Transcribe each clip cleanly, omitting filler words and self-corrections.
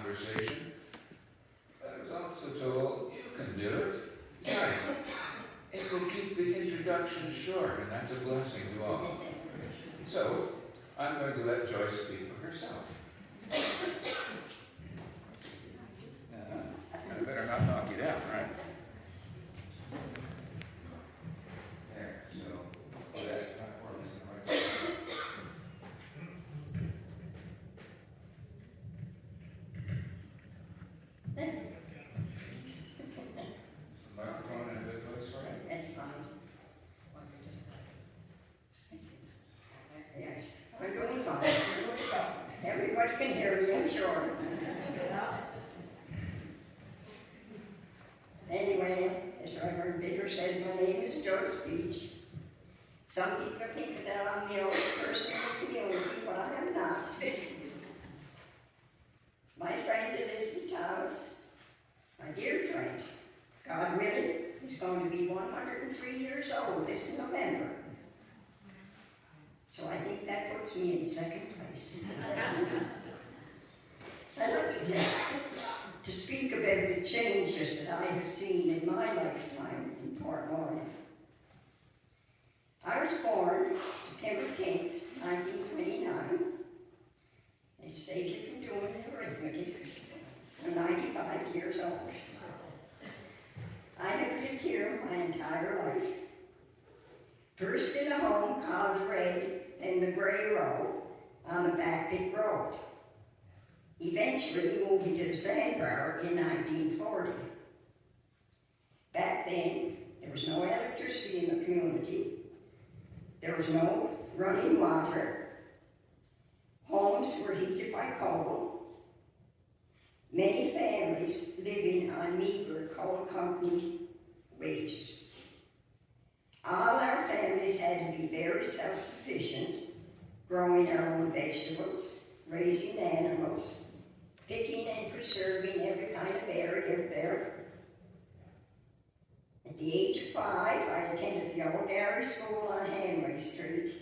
conversation. But I was also told, you can do it. Besides, it will keep the introduction short, and that's a blessing to all. So, I'm going to let Joyce speak for herself. I better not knock you down, right? There, so that platform is in the right spot. Is the microphone in a good place for you? That's fine. Yes, we're doing fine. We're doing fine. Everybody can hear me, I'm sure. Anyway, as Reverend Bigger said, my name is Joyce Peach. Some people think that I'm the oldest person in the community, but I am not. My friend Elizabeth Thomas, my dear friend, God willing, is going to be 103 years old this November. So I think that puts me in second place. I'd like to speak about the changes that I have seen in my lifetime in Port Morien. I was born September 10th, 1929. They saved you from doing the arithmetic. I'm 95 years old. I have lived here my entire life. First in a home called the Red and the Grey Row on the Backpit Road. Eventually moving to the Sandbar in 1940. Back then, there was no electricity in the community. There was no running water. Homes were heated by coal. Many families living on meager coal company wages. All our families had to be very self-sufficient, growing our own vegetables, raising animals, picking and preserving every kind of berry out there. At the age of 5, I attended the old Gary School on Henry Street,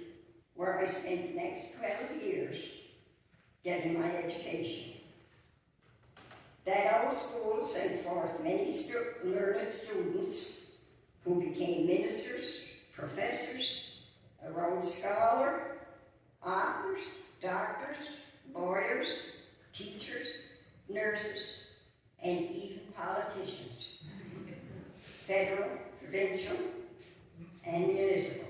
where I spent the next 12 years getting my education. That old school sent forth many learned students who became ministers, professors, a Rhodes Scholar, authors, doctors, lawyers, teachers, nurses, and even politicians, federal, provincial, and municipal.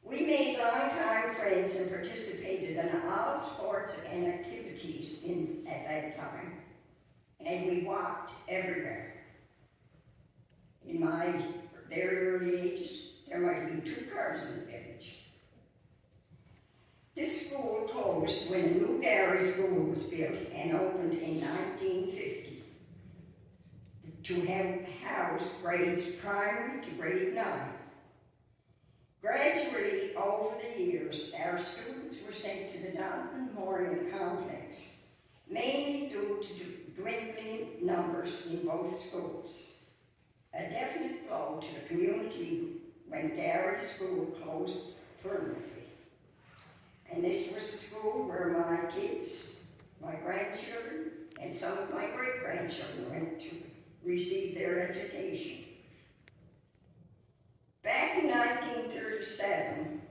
We made long-time friends and participated in all sports and activities at that time, and we walked everywhere. In my very early ages, there might have been 2 cars in the village. This school closed when a new Gary School was built and opened in 1950 to have house grades primary to grade 9. Gradually, over the years, our students were sent to the Port Morien complex, mainly due to dwindling numbers in both schools. A definite blow to the community when Gary School closed permanently. And this was the school where my kids, my grandchildren, and some of my great-grandchildren went to receive their education. Back in 1937,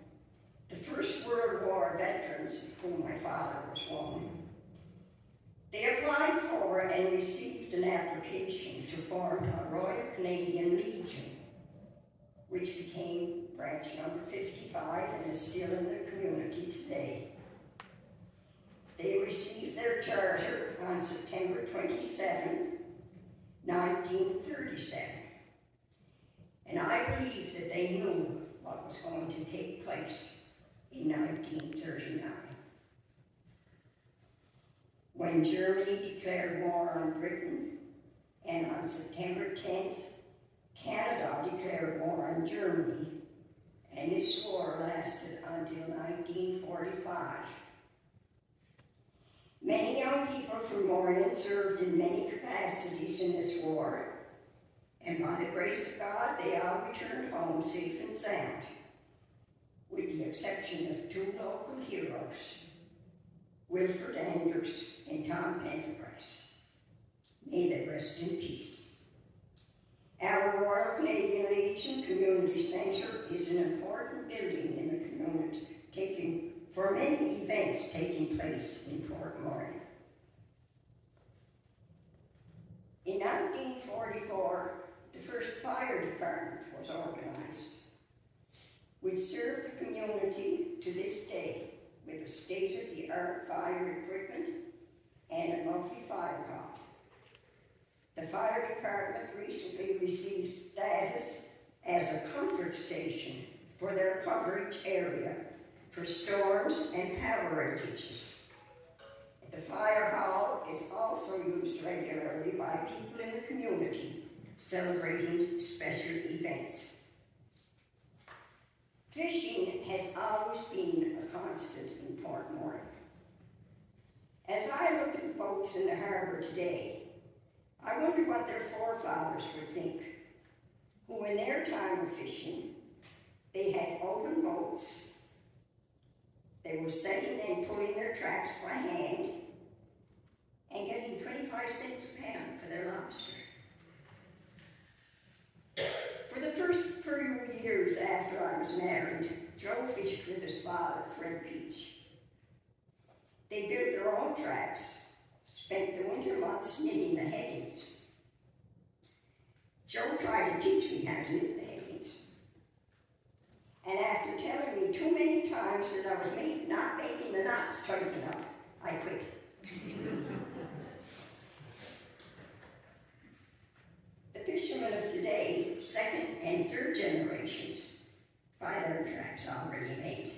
the First World War veterans, of whom my father was one, they applied for and received an application to form a Royal Canadian Legion, which became branch number 55 and is still in the community today. They received their charter on September 27, 1937. And I believe that they knew what was going to take place in 1939. When Germany declared war on Britain, and on September 10th, Canada declared war on Germany, and this war lasted until 1945. Many young people from Morien served in many capacities in this war, and by the grace of God, they all returned home safe and sound, with the exception of 2 local heroes. Wilfred Andrews, and Tom Pendergrass. May they rest in peace. Our Royal Canadian Legion Community Centre is an important building in the community, for many events taking place in Port Morien. In 1944, the first fire department was organised, which served the community to this day with a state-of-the-art fire equipment and a monthly fire hall. The fire department recently received status as a comfort station for their coverage area for storms and power outages. The fire hall is also used regularly by people in the community celebrating special events. Fishing has always been a constant in Port Morien. As I look at the boats in the harbour today, I wonder what their forefathers would think, who in their time of fishing, they had open boats, they were setting and pulling their traps by hand, and getting 25 cents a pound for their lobster. For the first few years after I was married, Joe fished with his father, Fred Peach. They built their own traps, spent the winter months knitting the headings. Joe tried to teach me how to knit the headings. And after telling me too many times that I was not making the knots tight enough, I quit. The fishermen of today, second and third generations, buy their traps already made.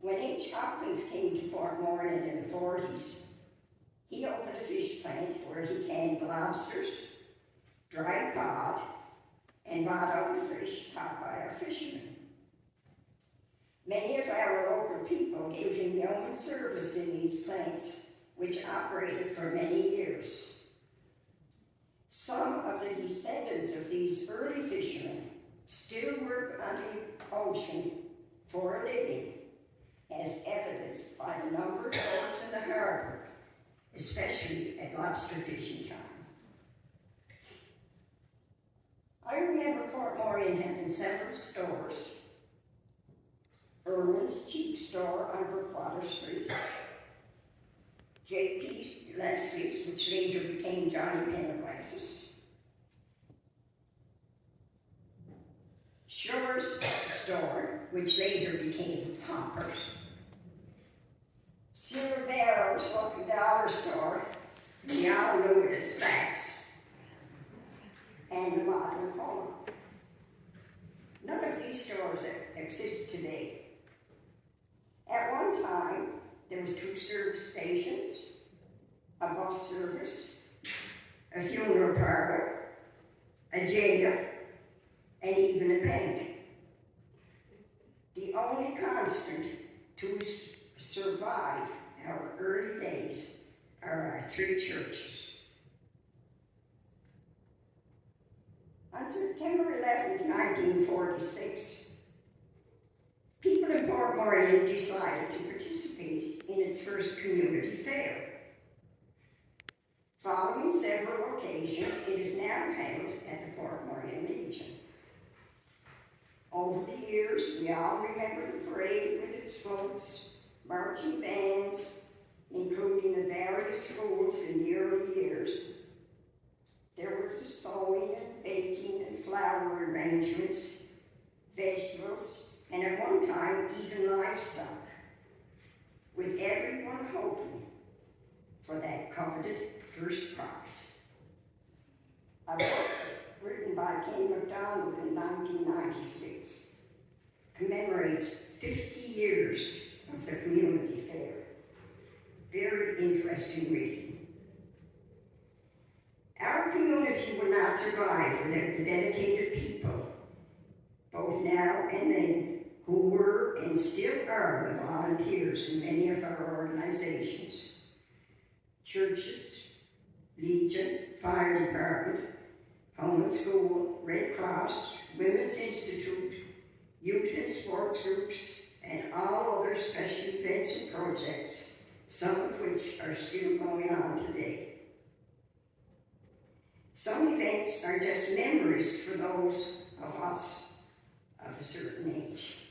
When H. Hopkins came to Port Morien in the 40s, he opened a fish plant where he canned lobsters, dried cod, and bought other fish caught by our fishermen. Many of our local people gave him yeoman service in these plants, which operated for many years. Some of the descendants of these early fishermen still work on the ocean for a living, as evidenced by the number of boats in the harbour, especially at lobster fishing time. I remember Port Morien having several stores. Irwin's Cheap Store on Brookwater Street, J.P. Leslie's, which later became Johnny Pendergrass's, Shore's Store, which later became Hopper's, Sierra Barrow's local dollar store, we all knew it as Fats, and the Modern Home. None of these stores exist today. At one time, there was 2 service stations, a bus service, a funeral parlour, a jail, and even a bank. The only constant to survive our early days are our 3 churches. On September 11th, 1946, people in Port Morien decided to participate in its first community fair. Following several occasions, it is now held at the Port Morien Legion. Over the years, we all remember the parade with its floats, marching bands, including the various schools in the early years. There was the sewing and baking and flower arrangements, vegetables, and at one time, even livestock, with everyone hoping for that coveted first prize. A book written by Ken MacDonald in 1996 commemorates 50 years of the community fair. Very interesting reading. Our community would not survive without the dedicated people, both now and then, who were and still are the volunteers in many of our organizations. Churches, Legion, Fire Department, Home and School, Red Cross, Women's Institute, Youth and Sports Groups, and all other special events and projects, some of which are still going on today. Some events are just memories for those of us of a certain age.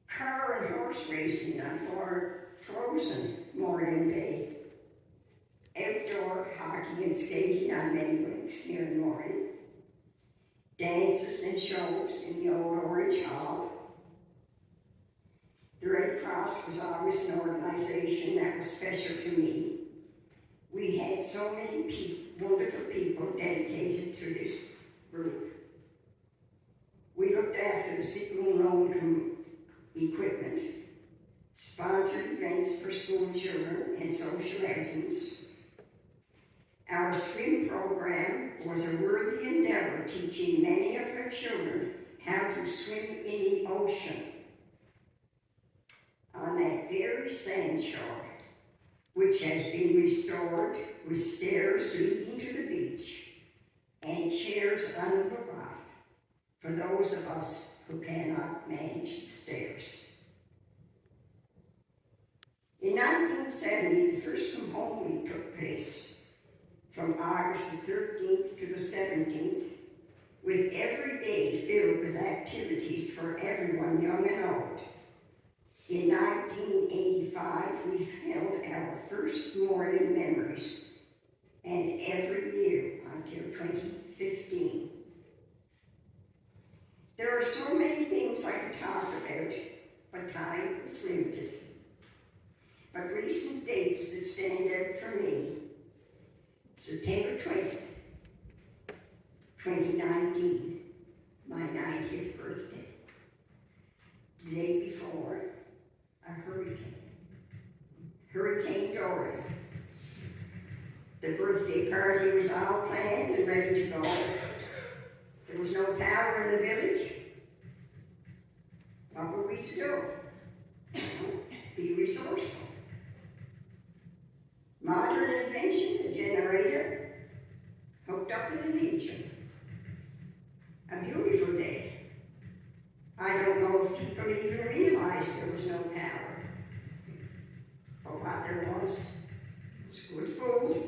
Car and horse racing on frozen Morien Bay. Outdoor hockey and skating on many rinks near Morien. Dances and shows in the old Orange Hall. The Red Cross was always an organization that was special to me. We had so many wonderful people dedicated to this group. We looked after the sick and loan equipment, sponsored events for school children and social outings. Our swim program was a worthy endeavor, teaching many of our children how to swim in the ocean. On that very sand shore, which has been restored with stairs leading to the beach and chairs on the lookout for those of us who cannot manage the stairs. In 1970, the first Come Home Week took place from August the 13th to the 17th, with every day filled with activities for everyone, young and old. In 1985, we held our first Morien Memories, and every year until 2015. There are so many things I could talk about, but time is limited. But recent dates that stand out for me: September 20th, 2019, my 90th birthday. The day before, a hurricane, Hurricane Dorian. The birthday party was all planned and ready to go. There was no power in the village. What were we to do? Be resourceful. Modern invention, a generator, hooked up in the region. A beautiful day. I don't know if people even realized there was no power. But what there was good food,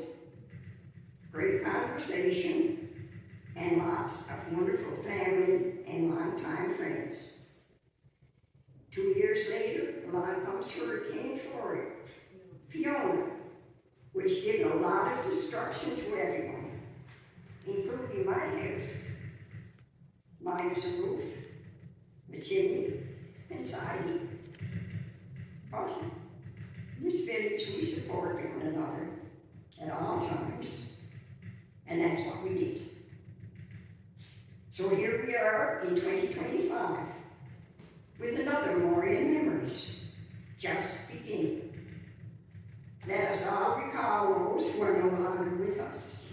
great conversation, and lots of wonderful family and longtime friends. 2 years later, along comes Hurricane Fiona, which did a lot of destruction to everyone, including my house. Mine was a roof, a chimney, and siding. But in this village, we support one another at all times, and that's what we did. So here we are in 2025 with another Morien Memories, just beginning. Let us all recall those who are no longer with us,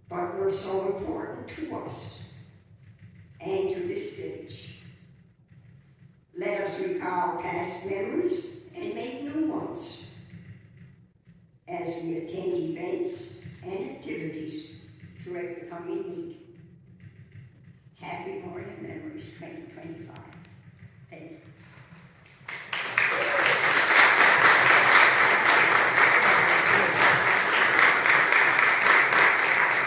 but were so important to us and to this village. Let us recall past memories and make new ones as we attend events and activities throughout the coming week.